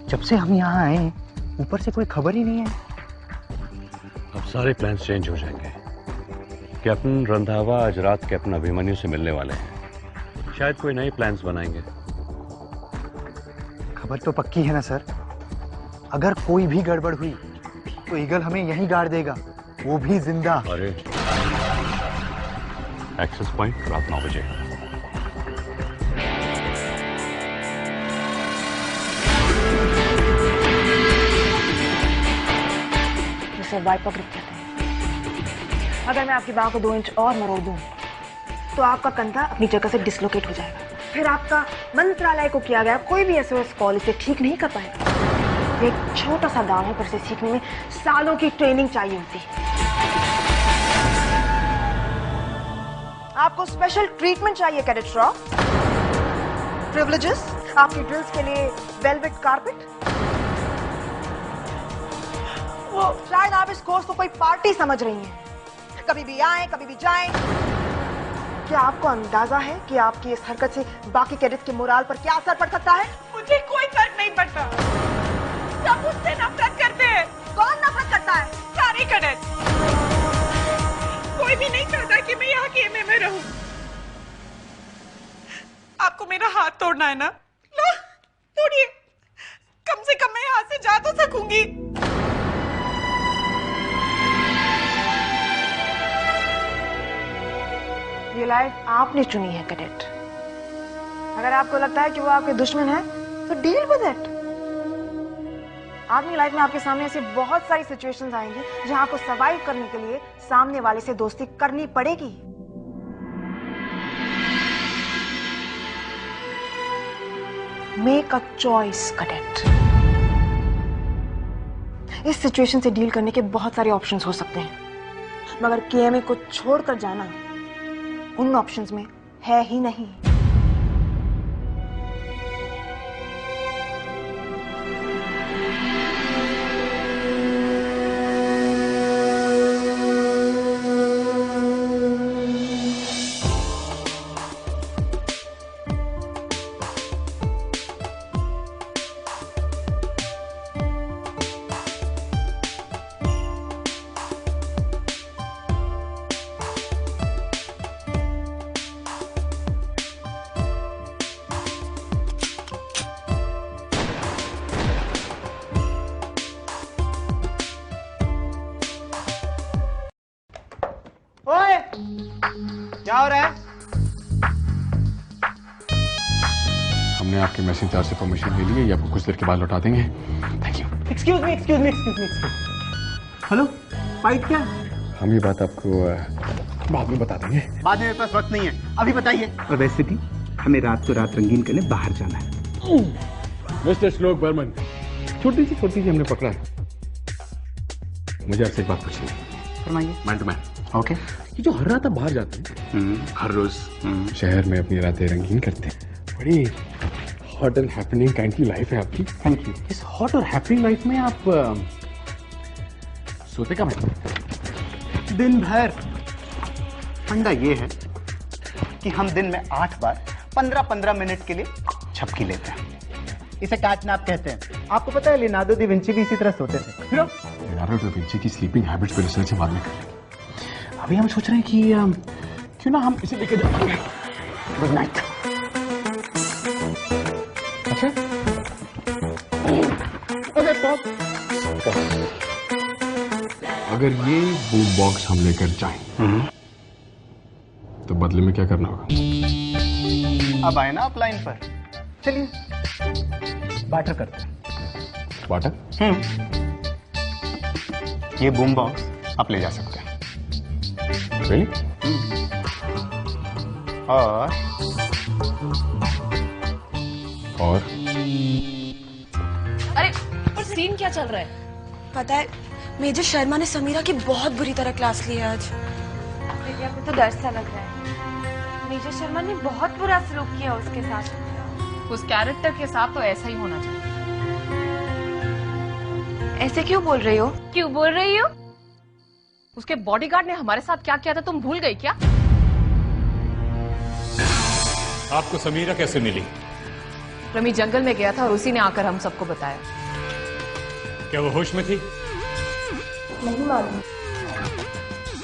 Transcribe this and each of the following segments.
जब से हम यहाँ आए ऊपर से कोई खबर ही नहीं है। अब सारे प्लान्स चेंज हो जाएंगे। कैप्टन रंधावा आज रात कैप्टन अभिमन्यु से मिलने वाले हैं। शायद कोई नए प्लान्स बनाएंगे। खबर तो पक्की है ना सर? अगर कोई भी गड़बड़ हुई तो ईगल हमें यहीं गाड़ देगा, वो भी जिंदा। अरे एक्सेस पॉइंट रात 9 बजे। इसे वाइपर ग्रिप कहते हैं। अगर मैं आपकी बाह को 2 इंच और मरोड़ दूं तो आपका कंधा अपनी जगह से डिसलोकेट हो जाएगा। फिर आपका मंत्रालय को किया गया कोई भी एसओएस कॉल इसे ठीक नहीं कर पाएगा। एक छोटा सा दाव है, पर इसे सीखने में सालों की ट्रेनिंग चाहिए होती है। आपको स्पेशल ट्रीटमेंट चाहिए कैडेट रॉ? प्रिविलेजेस? आपकी ड्रिल्स के लिए वेलवेट कारपेट? वो शायद आप इस कोर्स को कोई पार्टी समझ रही हैं। कभी भी आए कभी भी जाएं। क्या आपको अंदाजा है कि आपकी इस हरकत से बाकी कैडेट्स के मोराल पर क्या असर पड़ सकता है? मुझे कोई फर्क नहीं पड़ता। सब मुझसे नफरत करते हैं। कौन नफरत करता है? सारे कैडेट। कोई भी नहीं चाहता कि मैं यहाँ के एमए में रहूं। आपको मेरा हाथ तोड़ना है ना? लो, तोड़िए। कम से कम मैं यहाँ से जा तो सकूंगी। ये लाइफ आपने चुनी है कैडेट। अगर आपको लगता है कि वो आपके दुश्मन है तो डील विद इट। आदमी लाइफ में आपके सामने ऐसी बहुत सारी सिचुएशंस आएंगी जहां आपको सर्वाइव करने के लिए सामने वाले से दोस्ती करनी पड़ेगी। Make a choice cadet. इस सिचुएशन से डील करने के बहुत सारे ऑप्शंस हो सकते हैं, मगर केएमए को छोड़कर जाना उन ऑप्शंस में है ही नहीं। क्या हो रहा है? हमने आपके मैसेंजर से परमिशन ले ली है, ये आपको कुछ देर के बाद लौटा देंगे। Thank you. Excuse me. Hello, fight क्या? हम ये बात आपको बाद में बता देंगे। बाद में मेरे पास वक्त नहीं है, अभी बताइए। और वैसे भी हमें रात को रात रंगीन करने बाहर जाना है। मिस्टर श्लोक बर्मन, छोटी सी हमने पकड़ा है। मुझे आपसे एक बात पूछनी है। फरमाइए। Man to man. ओके। ये जो हर रात आप बाहर जाते हैं, हर रोज शहर में अपनी रातें रंगीन करते हैं, बड़ी हॉट एंड हैपनिंग काइंड की लाइफ है आपकी। Thank you. इस हॉट और हैपनिंग लाइफ में आप सोते कब हैं? दिन भर। फंडा ये है कि हम दिन में 8 बार 15-15 मिनट के लिए झपकी लेते हैं। इसे कैट नैप कहते हैं। आपको पता है लियोनार्डो दा विंची भी इसी तरह सोते थे। लियोनार्डो दा विंची की स्लीपिंग हैबिट्स पे रिसर्च बाद में करेंगे। अभी हम सोच रहे हैं कि क्यों ना हम इसे लेके जाएंगे। Good night. अच्छा अगर ये बूम बॉक्स हम लेकर जाएं तो बदले में क्या करना होगा? अब आए ना आप लाइन पर। चलिए बाटर करते हैं। बाटर? ये बूम बॉक्स आप ले जा सकते हैं। Really? और अरे पर सीन क्या चल रहा है? पता है मेजर शर्मा ने समीरा की बहुत बुरी तरह क्लास ली है आज। प्रिया को तो डर सा लग रहा है। मेजर शर्मा ने बहुत बुरा सलूक किया उसके साथ। उस कैरेक्टर के साथ तो ऐसा ही होना चाहिए। ऐसे क्यों बोल रही हो? क्यों बोल रही हो? उसके बॉडीगार्ड ने हमारे साथ क्या किया था तुम भूल गई क्या? आपको समीरा कैसे मिली? रमी जंगल में गया था और उसी ने आकर हम सबको बताया। क्या वो होश में थी? नहीं मालूम।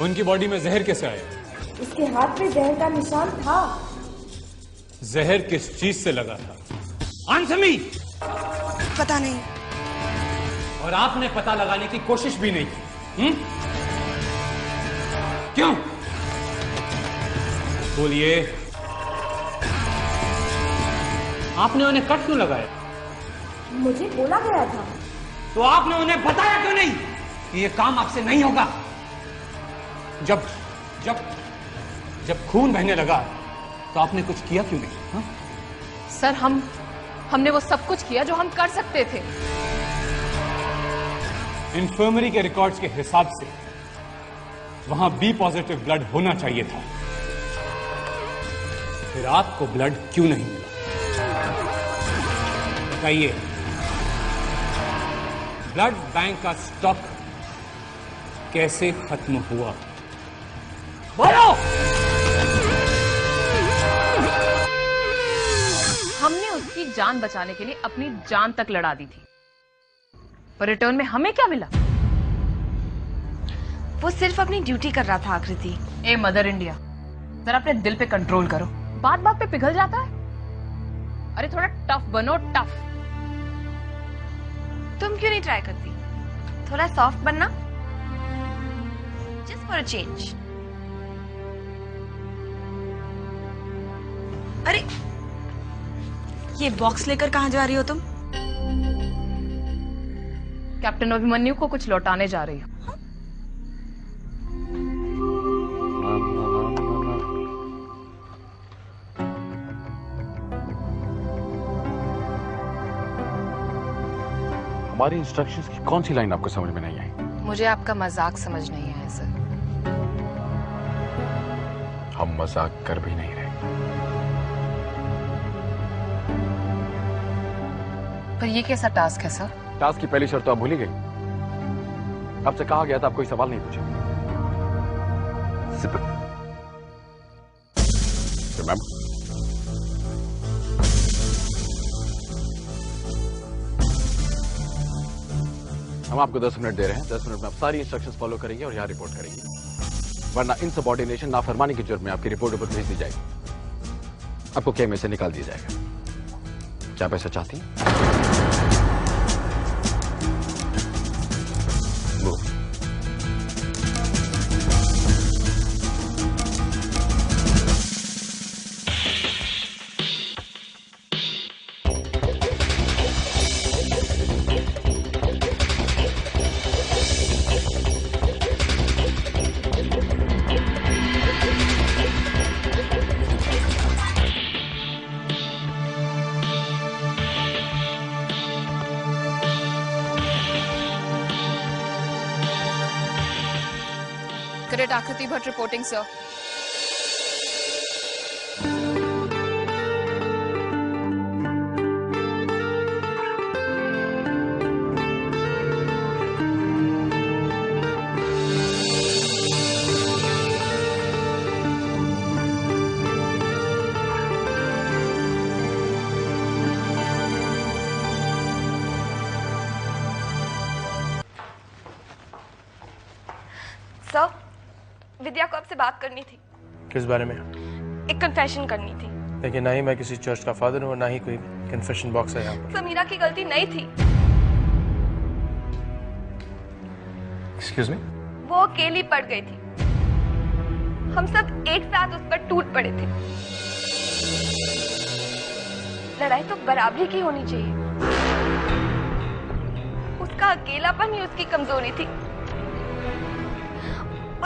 उनकी बॉडी में जहर कैसे आया? उसके हाथ पे जहर का निशान था। जहर किस चीज से लगा था? Answer me. पता नहीं। और आपने पता लगाने की कोशिश भी नहीं की। क्यों? बोलिए। आपने उन्हें कट क्यों लगाया? मुझे बोला गया था। तो आपने उन्हें बताया क्यों नहीं कि ये काम आपसे नहीं होगा? जब जब जब खून बहने लगा तो आपने कुछ किया क्यों नहीं? हा? सर हमने वो सब कुछ किया जो हम कर सकते थे। इन्फर्मरी के रिकॉर्ड्स के हिसाब से वहां बी पॉजिटिव ब्लड होना चाहिए था। फिर आपको ब्लड क्यों नहीं मिला? बताइए। ब्लड बैंक का स्टॉक कैसे खत्म हुआ? बोलो। हमने उसकी जान बचाने के लिए अपनी जान तक लड़ा दी थी, पर रिटर्न में हमें क्या मिला? वो सिर्फ अपनी ड्यूटी कर रहा था आकृति। ए मदर इंडिया, जरा अपने दिल पे कंट्रोल करो। बात बात पे पिघल जाता है। अरे थोड़ा टफ बनो, टफ। तुम क्यों नहीं ट्राई करती? थोड़ा सॉफ्ट बनना, जस्ट फॉर अ चेंज। अरे ये बॉक्स लेकर कहां जा रही हो तुम? कैप्टन अभिमन्यु को कुछ लौटाने जा रही हूँ। हमारी इंस्ट्रक्शंस की कौन सी लाइन आपको समझ में नहीं आई? मुझे आपका मजाक समझ नहीं आया सर। हम मजाक कर भी नहीं रहे। पर ये कैसा टास्क है सर? टास्क की पहली शर्त तो आप भूल ही गई। आपसे कहा गया था आप कोई सवाल नहीं पूछे। रिमेंबर? हम आपको 10 मिनट दे रहे हैं। 10 मिनट में आप सारी इंस्ट्रक्शंस फॉलो करेंगे और यहाँ रिपोर्ट करेंगे, वरना इनसबऑर्डिनेशन, नाफरमानी की जुर्म में आपकी रिपोर्ट ऊपर भेज दी जाएगी। आपको केम से निकाल दिया जाएगा। क्या आप ऐसा चाहती हैं? Cadet Akriti Bhatt reporting, sir. Sir, Vidya को आपसे बात करनी थी। किस बारे में? एक कन्फेशन करनी थी। लेकिन ना ही मैं किसी चर्च का फादर हूँ और ना ही कोई कन्फेशन बॉक्स है यहाँ पर। समीरा की गलती नहीं थी। Excuse me? वो अकेली पड़ गई थी। हम सब एक साथ उस पर टूट पड़े थे। लड़ाई तो बराबरी की होनी चाहिए। उसका अकेलापन ही उसकी कमजोरी थी।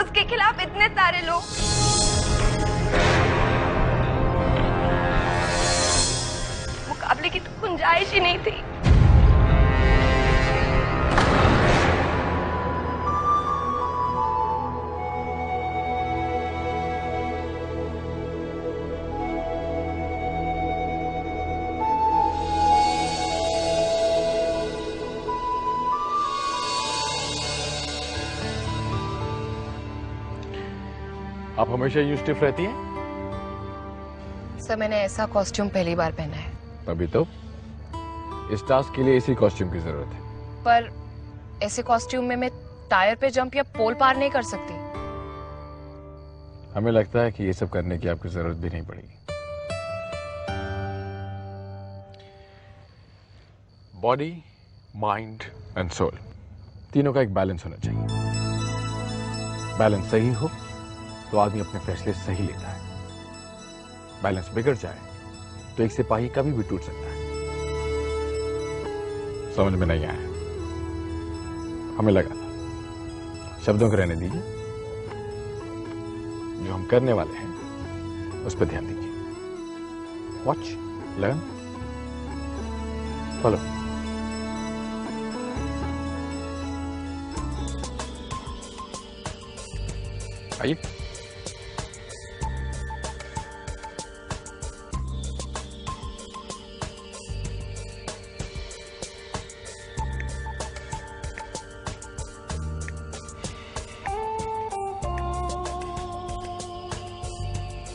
उसके खिलाफ इतने सारे लोग। मुकाबले की तो गुंजाइश ही नहीं थी। आप हमेशा यूं स्टिफ रहती हैं? सर, मैंने ऐसा कॉस्ट्यूम पहली बार पहना है। अभी तो इस टास्क के लिए इसी कॉस्ट्यूम की जरूरत है। पर ऐसे कॉस्ट्यूम में मैं टायर पे जंप या पोल पार नहीं कर सकती। हमें लगता है कि ये सब करने की आपको जरूरत भी नहीं पड़ेगी। बॉडी, माइंड एंड सोल, तीनों का एक बैलेंस होना चाहिए। बैलेंस सही हो तो आदमी अपने फैसले सही लेता है। बैलेंस बिगड़ जाए तो एक सिपाही कभी भी टूट सकता है। समझ में नहीं आया? हमें लगा था। शब्दों को रहने दीजिए, जो हम करने वाले हैं उस पर ध्यान दीजिए। Watch, learn, follow. आइए।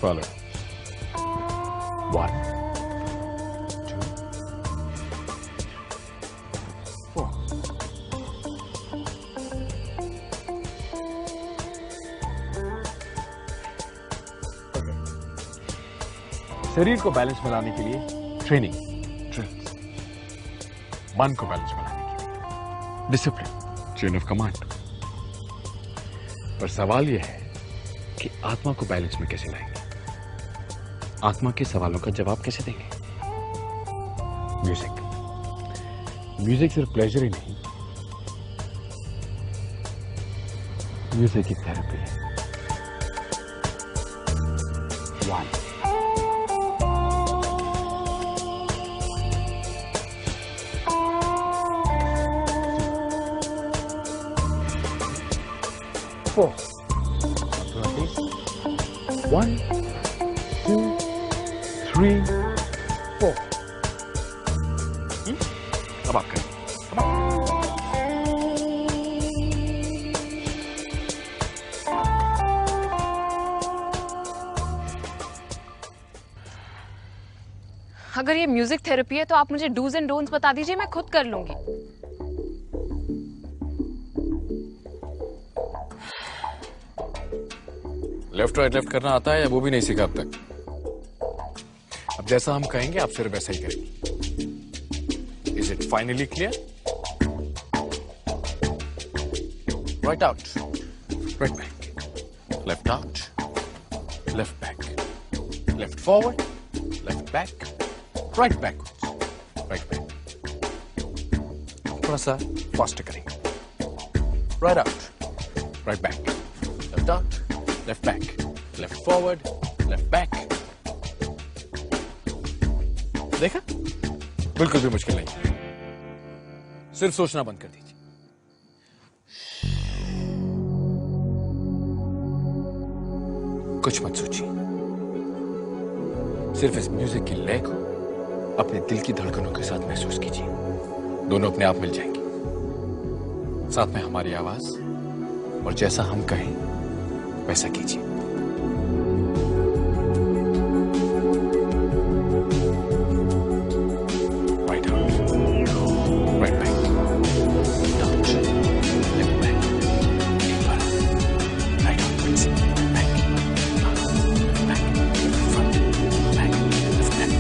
Follow. 1, 2, 4. Okay. शरीर को बैलेंस में लाने के लिए ट्रेनिंग, ड्रिल्स। मन को बैलेंस में लाने के लिए डिसिप्लिन, चेन ऑफ कमांड। पर सवाल यह है कि आत्मा को बैलेंस में कैसे लाएंगे? आत्मा के सवालों का जवाब कैसे देंगे? म्यूजिक। म्यूजिक सिर्फ प्लेजर ही नहीं, म्यूजिक की थेरेपी है। 1, 4. 1, 2, 3, 4. अब आप करें। अगर ये म्यूजिक थेरेपी है तो आप मुझे डूज एंड डोंट्स बता दीजिए, मैं खुद कर लूंगी। लेफ्ट राइट लेफ्ट करना आता है या वो भी नहीं सीखा अब तक? अब जैसा हम कहेंगे आप फिर वैसा ही करेंगे। Is it finally clear? Right out, right back, left out, left back, left forward, left back, right backwards, right back. थोड़ा सा फास्टर करेंगे। Right out, right back, left out, left back, left forward, left back. देखा? बिल्कुल भी मुश्किल नहीं। सिर्फ सोचना बंद कर दीजिए। कुछ मत सोचिए, सिर्फ इस म्यूजिक की लय को अपने दिल की धड़कनों के साथ महसूस कीजिए। दोनों अपने आप मिल जाएंगी। साथ में हमारी आवाज, और जैसा हम कहें वैसा कीजिए। Right out, right back, left out, left back. एक बार right out, back, left back, front, back, left back.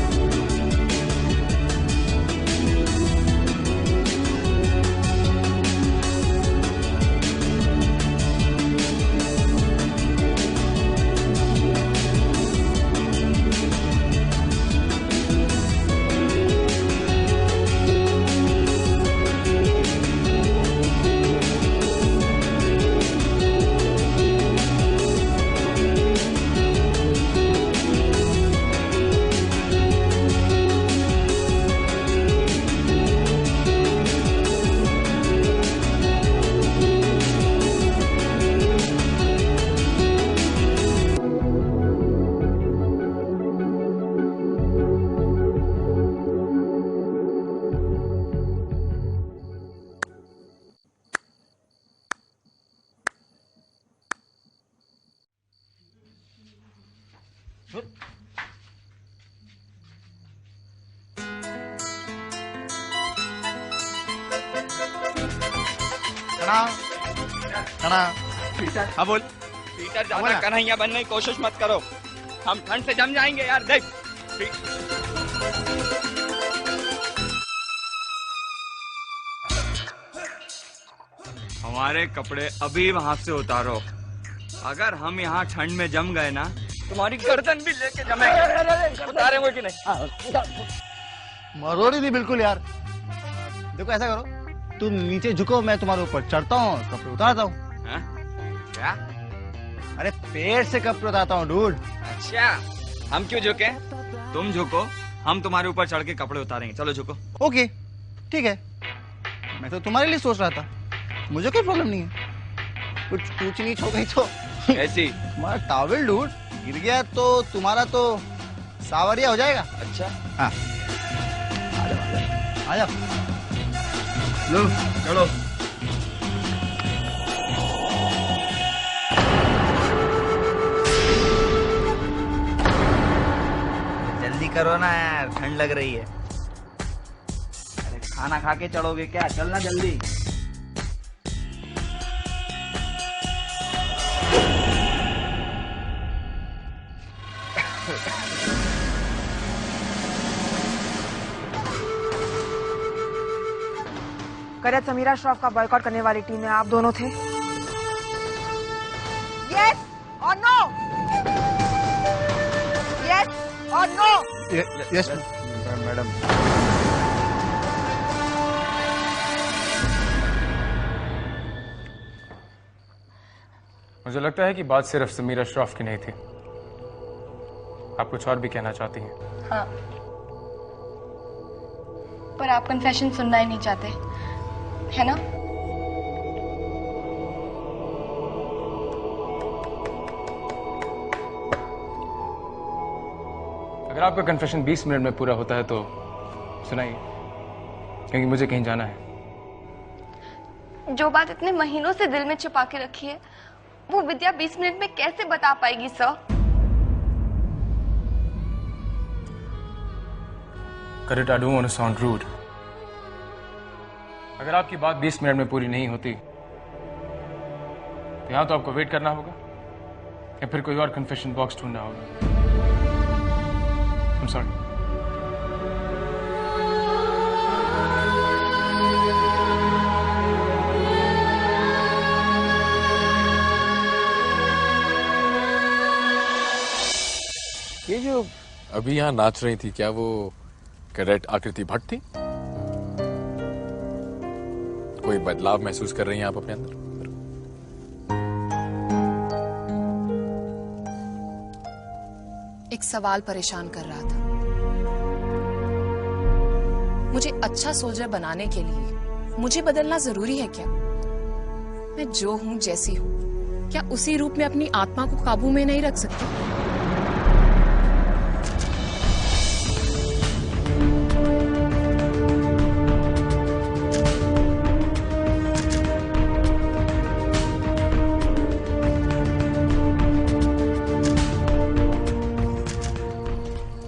हाँ बोल। पीटर, ज्यादा कन्हैया बनने की कोशिश मत करो, हम ठंड से जम जाएंगे यार। देख हमारे कपड़े अभी वहां से उतारो, अगर हम यहाँ ठंड में जम गए ना तुम्हारी गर्दन भी लेके जमेंगे। उतारेंगे कि नहीं? मरोड़ी नहीं बिल्कुल यार। देखो ऐसा करो, तुम नीचे झुको, मैं तुम्हारे ऊपर चढ़ता हूँ, कपड़े उतारता हूँ। क्या? अरे पेड़ से कपड़े उतारता हूँ डूड। अच्छा, हम क्यों झुके? तुम झुको, हम तुम्हारे ऊपर चढ़ के कपड़े उतारेंगे। चलो झुको। ओके ठीक है, मैं तो तुम्हारे लिए सोच रहा था, मुझे कोई प्रॉब्लम नहीं है। कुछ ऊंच नीच हो गई तो ऐसी तुम्हारा टॉवेल डूड गिर गया तो तुम्हारा तो सावरिया हो जाएगा। अच्छा हाँ, आ जाओ। लो चलो। जल्दी करो ना यार, ठंड लग रही है। अरे खाना खा के चढ़ोगे क्या? चलना जल्दी। करेक्ट, समीरा श्रॉफ का बॉयकॉट करने वाली टीम में आप दोनों थे। यस और नो? यस और नो? Yes madam. मुझे लगता है कि बात सिर्फ समीरा श्रॉफ की नहीं थी, आप कुछ और भी कहना चाहती हैं। हाँ, पर आप कन्फेशन सुनना ही नहीं चाहते, है ना? अगर आपका कन्फेशन 20 मिनट में पूरा होता है तो सुनाइए, क्योंकि मुझे कहीं जाना है। जो बात इतने महीनों से दिल में छुपा के रखी है, वो विद्या 20 मिनट में कैसे बता पाएगी sir? Correct, I don't want to sound rude. अगर आपकी बात 20 मिनट में पूरी नहीं होती तो यहाँ तो आपको वेट करना होगा या फिर कोई और कन्फेशन बॉक्स ढूंढना होगा। I'm sorry. ये जो अभी यहाँ नाच रही थी, क्या वो कैडेट आकृति भट्ट थी? कोई बदलाव महसूस कर रही हैं आप अपने अंदर? एक सवाल परेशान कर रहा था। मुझे अच्छा सोल्जर बनाने के लिए मुझे बदलना जरूरी है क्या? मैं जो हूं, जैसी हूं, क्या उसी रूप में अपनी आत्मा को काबू में नहीं रख सकती?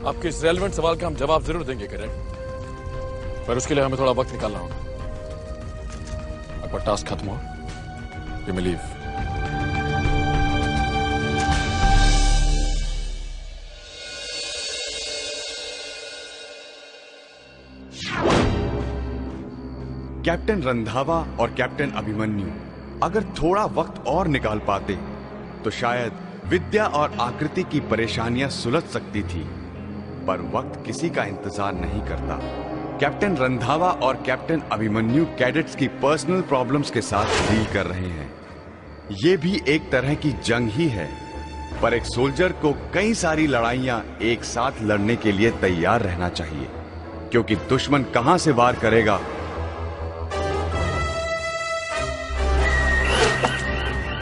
आपके इस रेलेवेंट सवाल का हम जवाब जरूर देंगे कैडेट, पर उसके लिए हमें थोड़ा वक्त निकालना होगा। आपका टास्क खत्म हो, you may leave. Captain Randhawa और कैप्टन अभिमन्यु अगर थोड़ा वक्त और निकाल पाते तो शायद विद्या और आकृति की परेशानियां सुलझ सकती थी, पर वक्त किसी का इंतजार नहीं करता। कैप्टन रंधावा और कैप्टन अभिमन्यु कैडेट्स की पर्सनल प्रॉब्लम्स के साथ डील कर रहे हैं। ये भी एक तरह की जंग ही है, पर एक सोल्जर को कई सारी लड़ाइयां एक साथ लड़ने के लिए तैयार रहना चाहिए, क्योंकि दुश्मन कहां से वार करेगा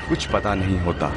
कुछ पता नहीं होता।